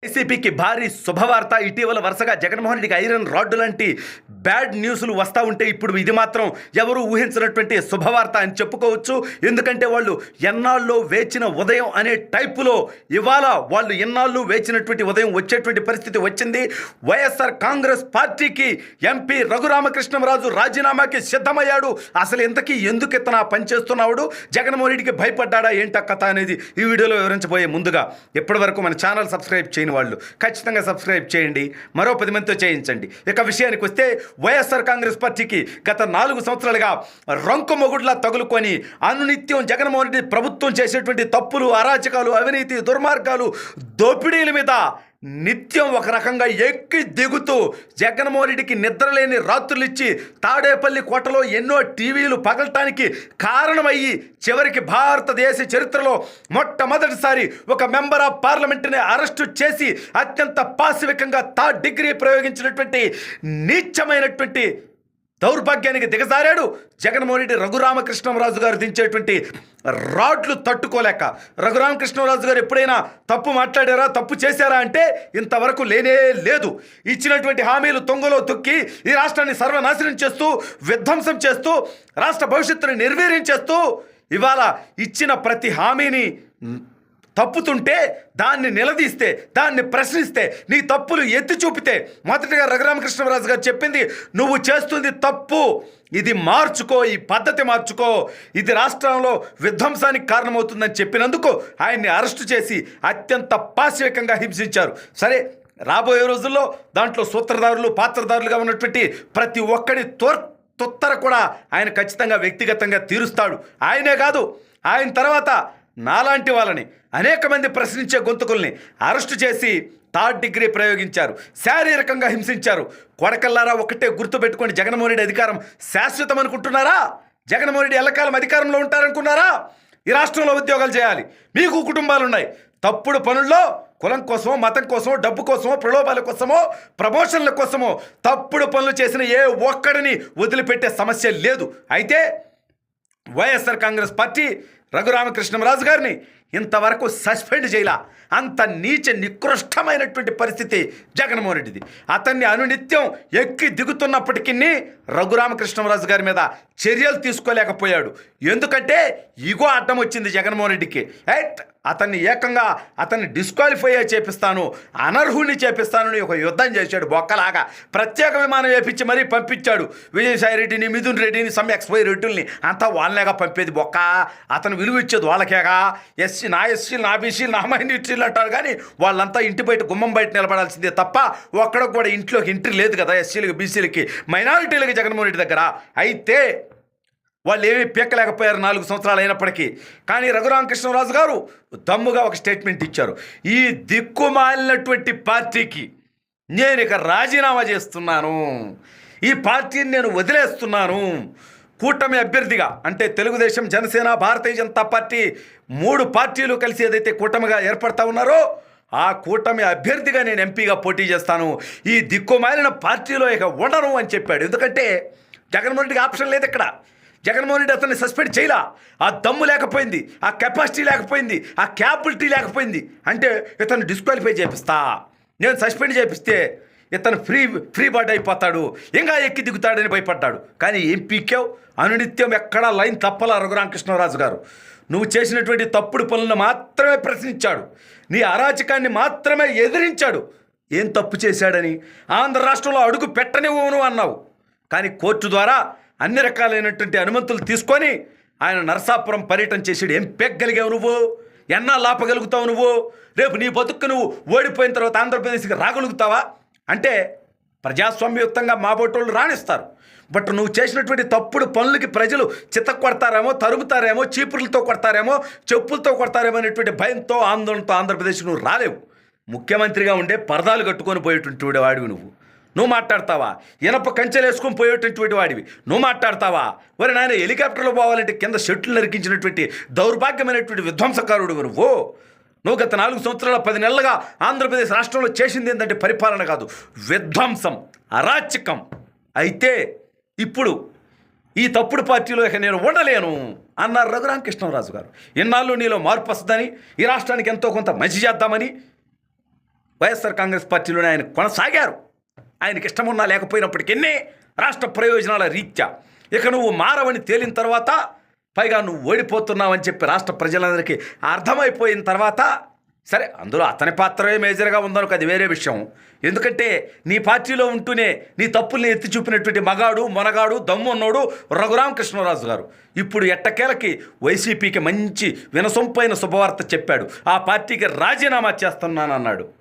వైసీపీకి భారీ శుభవార్త. ఇటీవల వరుసగా జగన్మోహన్ రెడ్డికి ఐరన్ రాడ్డు లాంటి బ్యాడ్ న్యూస్లు వస్తూ ఉంటే ఇప్పుడు ఇది మాత్రం ఎవరు ఊహించినటువంటి శుభవార్త అని చెప్పుకోవచ్చు. ఎందుకంటే వాళ్ళు ఎన్నాళ్ళు వేచిన ఉదయం అనే టైపులో ఇవాళ వాళ్ళు ఎన్నాళ్ళు వేచినటువంటి ఉదయం వచ్చేటువంటి పరిస్థితి వచ్చింది. వైఎస్ఆర్ కాంగ్రెస్ పార్టీకి ఎంపీ రఘురామకృష్ణంరాజు రాజీనామాకి సిద్ధమయ్యాడు. అసలు ఇంతకీ ఎందుకు ఇతను పనిచేస్తున్నాడు, జగన్మోహన్ రెడ్డికి భయపడ్డా ఏంట కథ అనేది ఈ వీడియోలో వివరించబోయే ముందుగా ఇప్పటి వరకు మన ఛానల్ సబ్స్క్రైబ్ చేయని వాళ్ళు ఖచ్చితంగా సబ్స్క్రైబ్ చేయండి, మరో 10 మందితో చేయించండి. ఇక విషయానికి వస్తే వైఎస్ఆర్ కాంగ్రెస్ పార్టీకి గత 4 సంవత్సరాలుగా రంకు మొగుడ్లా తగులుకొని అనునిత్యం జగన్మోహన్ రెడ్డి ప్రభుత్వం చేసేటువంటి తప్పులు, అరాచకాలు, అవినీతి, దుర్మార్గాలు, దోపిడీల మీద నిత్యం ఒక రకంగా ఎక్కి దిగుతూ జగన్మోహన్ రెడ్డికి నిద్రలేని రాత్రులు ఇచ్చి తాడేపల్లి కోటలో ఎన్నో టీవీలు పగలటానికి కారణమయ్యి చివరికి భారతదేశ చరిత్రలో మొట్టమొదటిసారి ఒక మెంబర్ ఆఫ్ పార్లమెంట్ని అరెస్టు చేసి అత్యంత పాశవికంగా థర్డ్ డిగ్రీ ప్రయోగించినటువంటి నీచమైనటువంటి దౌర్భాగ్యానికి దిగజారాడు జగన్మోహన్ రెడ్డి. రఘురామకృష్ణంరాజు గారు దించేటువంటి రాడ్లు తట్టుకోలేక రఘురామకృష్ణంరాజు గారు ఎప్పుడైనా తప్పు మాట్లాడారా, తప్పు చేశారా అంటే ఇంతవరకు లేనే లేదు. ఇచ్చినటువంటి హామీలు తొంగలో తొక్కి ఈ రాష్ట్రాన్ని సర్వనాశనం చేస్తూ, విధ్వంసం చేస్తూ, రాష్ట్ర భవిష్యత్తుని నిర్వీర్యం చేస్తూ ఇవాళ ఇచ్చిన ప్రతి హామీని తప్పుతుంటే దాన్ని నిలదీస్తే, దాన్ని ప్రశ్నిస్తే, నీ తప్పులు ఎత్తి చూపితే మొదటిగా రఘురామకృష్ణరాజు గారు చెప్పింది, నువ్వు చేస్తుంది తప్పు, ఇది మార్చుకో, ఈ పద్ధతి మార్చుకో, ఇది రాష్ట్రంలో విధ్వంసానికి కారణమవుతుందని చెప్పినందుకు ఆయన్ని అరెస్టు చేసి అత్యంత పాశవికంగా హింసించారు. సరే, రాబోయే రోజుల్లో దాంట్లో సూత్రధారులు, పాత్రధారులుగా ఉన్నటువంటి ప్రతి ఒక్కడి తొత్తర కూడా ఆయన ఖచ్చితంగా వ్యక్తిగతంగా తీరుస్తాడు. ఆయనే కాదు, ఆయన తర్వాత నాలాంటి వాళ్ళని అనేక మంది ప్రశ్నించే గొంతుకుల్ని అరెస్టు చేసి థర్డ్ డిగ్రీ ప్రయోగించారు, శారీరకంగా హింసించారు. కొడకల్లారా ఒకటే గుర్తుపెట్టుకోండి, జగన్మోహన్ రెడ్డి అధికారం శాశ్వతం అనుకుంటున్నారా? జగన్మోహన్ రెడ్డి ఎల్లకాలం అధికారంలో ఉంటారనుకున్నారా? ఈ రాష్ట్రంలో ఉద్యోగాలు చేయాలి, మీకు కుటుంబాలు ఉన్నాయి. తప్పుడు పనుల్లో కులం కోసమో, మతం కోసమో, డబ్బు కోసమో, ప్రలోభాల కోసమో, ప్రమోషన్ల కోసమో తప్పుడు పనులు చేసిన ఏ ఒక్కడిని వదిలిపెట్టే సమస్య లేదు. అయితే వైఎస్ఆర్ కాంగ్రెస్ పార్టీ రఘురామకృష్ణంరాజు గారిని ఇంతవరకు సస్పెండ్ చేయాల. అంత నీచ నికృష్టమైనటువంటి పరిస్థితి జగన్మోహన్ రెడ్డిది. అతన్ని అనునిత్యం ఎక్కి దిగుతున్నప్పటికీ రఘురామకృష్ణంరాజు గారి మీద చర్యలు తీసుకోలేకపోయాడు. ఎందుకంటే ఇగో అడ్డం వచ్చింది జగన్మోహన్ రెడ్డికి. అతన్ని ఏకంగా అతన్ని డిస్క్వాలిఫై చేపిస్తాను, అనర్హుడిని చేపిస్తానని ఒక యుద్ధం చేశాడు బొక్కలాగా. ప్రత్యేక విమానం వేపించి మరీ పంపించాడు. విజయసాయి రెడ్డిని, మిథున్ రెడ్డిని, సమ్ ఎక్స్వై రెడ్డిని అంతా వాళ్ళనేగా పంపేది బొక్క. అతను విలువ ఇచ్చేది వాళ్ళకేగా. ఎస్సీ నా బీసీ నా మైనారిటీలు అంటారు, కానీ వాళ్ళంతా ఇంటి బయట, గుమ్మం బయట నిలబడాల్సిందే తప్ప ఒక్కడ కూడా ఇంట్లోకి ఎంట్రీ లేదు కదా ఎస్సీలకి, బీసీలకి, మైనారిటీలకి జగన్మోహన్ రెడ్డి దగ్గర. అయితే వాళ్ళు ఏమీ పీక్కలేకపోయారు 4 సంవత్సరాలు అయినప్పటికీ. కానీ రఘురామకృష్ణరాజు గారు దమ్ముగా ఒక స్టేట్మెంట్ ఇచ్చారు, ఈ దిక్కుమాలినటువంటి పార్టీకి నేను ఇక రాజీనామా చేస్తున్నాను, ఈ పార్టీని నేను వదిలేస్తున్నాను. కూటమి అభ్యర్థిగా అంటే తెలుగుదేశం, జనసేన, భారతీయ జనతా పార్టీ 3 పార్టీలు కలిసి ఏదైతే కూటమిగా ఏర్పడతా ఉన్నారో ఆ కూటమి అభ్యర్థిగా నేను ఎంపీగా పోటీ చేస్తాను, ఈ దిక్కుమాలిన పార్టీలో ఇక ఉండను అని చెప్పాడు. ఎందుకంటే జగన్మోహన్ రెడ్డికి ఆప్షన్ లేదు ఇక్కడ. జగన్మోహన్ రెడ్డి అతన్ని సస్పెండ్ చేయలా. ఆ దమ్ము లేకపోయింది, ఆ కెపాసిటీ లేకపోయింది, ఆ క్యాపబిలిటీ లేకపోయింది. అంటే ఇతను డిస్క్వాలిఫై చేపిస్తా, నేను సస్పెండ్ చేపిస్తే ఇతను ఫ్రీ బర్డ్ అయిపోతాడు, ఇంకా ఎక్కి దిగుతాడని భయపడ్డాడు. కానీ ఏం పీకావు? అనునిత్యం ఎక్కడా లైన్ తప్పలా రఘురామకృష్ణరాజు గారు. నువ్వు చేసినటువంటి తప్పుడు పనులను మాత్రమే ప్రశ్నించాడు, నీ అరాచకాన్ని మాత్రమే ఎదిరించాడు. ఏం తప్పు చేశాడని ఆంధ్ర రాష్ట్రంలో అడుగు పెట్టనివ్వను అన్నావు. కానీ కోర్టు ద్వారా అన్ని రకాలైనటువంటి అనుమతులు తీసుకొని ఆయన నరసాపురం పర్యటన చేసాడు. ఏం పెగ్గలిగావు నువ్వు? ఎన్నాళ్ళు ఆపగలుగుతావు నువ్వు? రేపు నీ బతుక్కు నువ్వు ఓడిపోయిన తర్వాత ఆంధ్రప్రదేశ్కి రాగలుగుతావా? అంటే ప్రజాస్వామ్యయుక్తంగా మా బోటోళ్ళు రాణిస్తారు. బట్ నువ్వు చేసినటువంటి తప్పుడు పనులకి ప్రజలు చిత్త కొడతారేమో, తరుముతారేమో, చీపుర్లతో కొడతారేమో, చెప్పులతో కొడతారేమో అనేటువంటి భయంతో, ఆందోళనతో ఆంధ్రప్రదేశ్ నువ్వు రాలేవు. ముఖ్యమంత్రిగా ఉండే పరదాలు కట్టుకొని పోయేటువంటి వాడివి నువ్వు మాట్లాడతావా? ఇనప కంచెలు వేసుకొని పోయేటటువంటి వాడివి నువ్వు మాట్లాడతావా? మరి నాయన హెలికాప్టర్లో పోవాలంటే కింద షెట్లు నరికించినటువంటి దౌర్భాగ్యమైనటువంటి విధ్వంసకారుడు నువ్వు గత 4 సంవత్సరాల 10 నెలలుగా ఆంధ్రప్రదేశ్ రాష్ట్రంలో చేసింది ఏంటంటే పరిపాలన కాదు, విధ్వంసం, అరాచకం. అయితే ఇప్పుడు ఈ తప్పుడు పార్టీలో ఇక నేను ఉండలేను అన్నారు రఘురామకృష్ణరాజు గారు. ఇన్నాళ్ళు నీలో మార్పు వస్తుందని, ఈ రాష్ట్రానికి ఎంతో కొంత మంచి చేద్దామని వైఎస్ఆర్ కాంగ్రెస్ పార్టీలోనే ఆయన కొనసాగారు. ఆయనకి ఇష్టమున్నా లేకపోయినప్పటికీ రాష్ట్ర ప్రయోజనాల రీత్యా ఇక నువ్వు మారవని తేలిన తర్వాత, పైగా నువ్వు ఓడిపోతున్నావని చెప్పి రాష్ట్ర ప్రజలందరికీ అర్థమైపోయిన తర్వాత, సరే అందులో అతని పాత్రమే మేజర్గా ఉందనుకో, అది వేరే విషయం. ఎందుకంటే నీ పార్టీలో ఉంటూనే నీ తప్పుల్ని ఎత్తి చూపినటువంటి మగాడు, మొనగాడు, దమ్మున్నోడు రఘురామకృష్ణరాజు గారు ఇప్పుడు ఎట్టకేలకి వైసీపీకి మంచి వినసొంపైన శుభవార్త చెప్పాడు. ఆ పార్టీకి రాజీనామా చేస్తున్నానన్నాడు.